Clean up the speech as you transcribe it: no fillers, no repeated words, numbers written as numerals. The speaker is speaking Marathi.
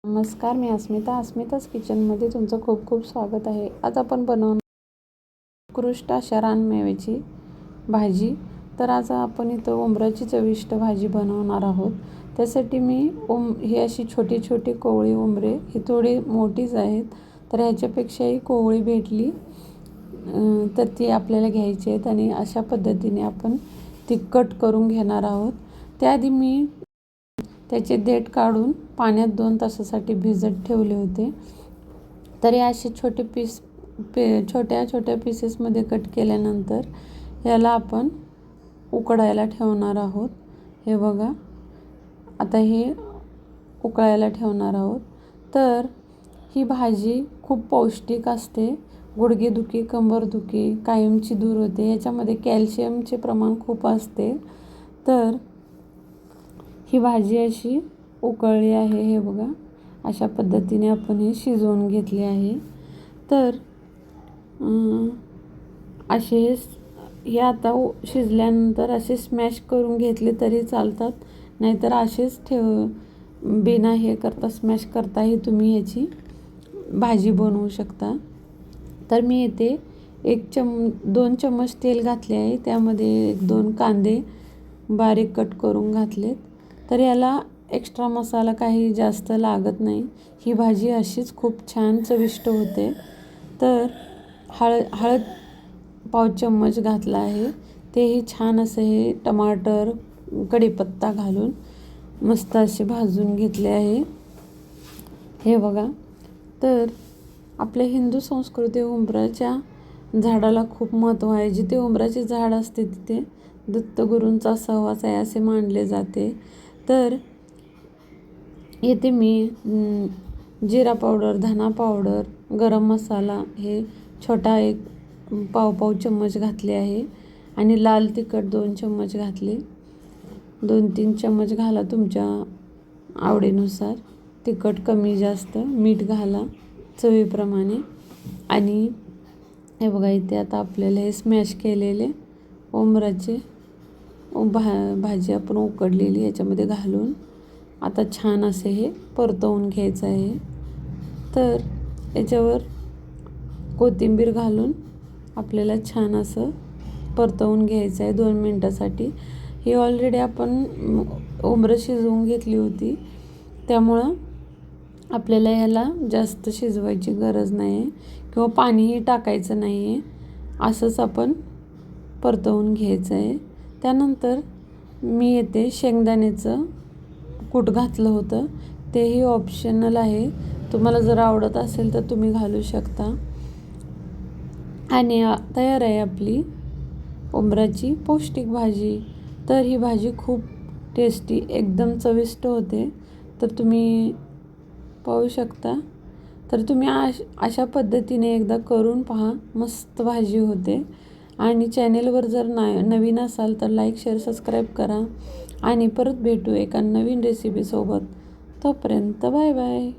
नमस्कार, मी अस्मिताच किचनमध्ये तुमचं खूप खूप स्वागत आहे. आज आपण बनवणार उत्कृष्ट अशा रानमेव्याची भाजी. तर आज आपण इथं उंबराची चविष्ट भाजी बनवणार आहोत. त्यासाठी मी ही अशी छोटी छोटी कोवळी उंबरे, ही थोडी मोठीच आहेत, तर ह्याच्यापेक्षाही कोवळी भेटली तर ती आपल्याला घ्यायची आहेत आणि अशा पद्धतीने आपण ती कट करून घेणार आहोत. त्याआधी मी त्याचे देठ काढून पाण्यात 2 तासासाठी भिजत ठेवले होते. तर हे असे छोटे छोट्या छोट्या पीसेसमध्ये कट केल्यानंतर याला आपण उकडायला ठेवणार आहोत. हे बघा, आता हे उकळायला ठेवणार आहोत. तर ही भाजी खूप पौष्टिक असते. गुडघेदुखी, कंबरदुखी कायमची दूर होते. याच्यामध्ये कॅल्शियमचे प्रमाण खूप असते. तर ही भाजी अशी उकळली आहे. हे बघा, अशा पद्धतीने आपण हे शिजवून घेतले आहे. तर असे हे आता शिजल्यानंतर असे स्मॅश करून घेतले तरी चालतात, नाहीतर असेच बिना हे करता स्मॅश करताही तुम्ही ह्याची भाजी बनवू शकता. तर मी येथे 2 चम्मच तेल घातले आहे. त्यामध्ये 1-2 कांदे बारीक कट करून घातलेत. तर याला एक्स्ट्रा मसाला काही जास्त लागत नाही. ही भाजी अशीच खूप छान चविष्ट होते. तर हळद पाव चम्मच घातला आहे. तेही छान असं हे टमाटर, कढीपत्ता घालून मस्त असे भाजून घेतले आहे. हे बघा, तर आपल्या हिंदू संस्कृती उंबराच्या झाडाला खूप महत्त्व आहे. जिथे उंबराचे झाड असते तिथे दत्तगुरूंचा सहवास आहे असे मानले जाते. तर येथे मी जिरा पावडर, धना पावडर, गरम मसाला हे छोटा एक पाव चम्मच घातले आहे आणि लाल तिखट 2 चम्मच घातले. 2-3 चम्मच घाला तुमच्या आवडीनुसार. तिखट कमी जास्त, मीठ घाला चवीप्रमाणे. आणि हे बघा, इथे आता आपल्याला हे स्मॅश केलेले उंबराचे भाजी आपण उकडलेली याच्यामध्ये घालून आता छान असे हे परतवून घ्यायचं आहे. तर याच्यावर कोथिंबीर घालून आपल्याला छान असं परतवून घ्यायचं आहे 2 मिनटासाठी. ही ऑलरेडी आपण उंबरं शिजवून घेतली होती, त्यामुळं आपल्याला ह्याला जास्त शिजवायची गरज नाही आहे किंवा पाणीही टाकायचं नाही आहे. असंच आपण परतवून घ्यायचं आहे. त्यानंतर मी येथे शेंगदाण्याचं कूट घातलं होतं. तेही ऑप्शनल आहे. तुम्हाला जर आवडत असेल तर तुम्ही घालू शकता. आणि तयार आहे आपली उंबराची पौष्टिक भाजी. तर ही भाजी खूप टेस्टी, एकदम चविष्ट होते. तर तुम्ही पाहू शकता. तर तुम्ही अशा पद्धतीने एकदा करून पहा, मस्त भाजी होते. आणि चॅनेलवर जर नवीन असाल तर लाईक, शेअर, सबस्क्राईब करा. आणि परत भेटू एका नवीन रेसिपीसोबत. तोपर्यंत बाय बाय.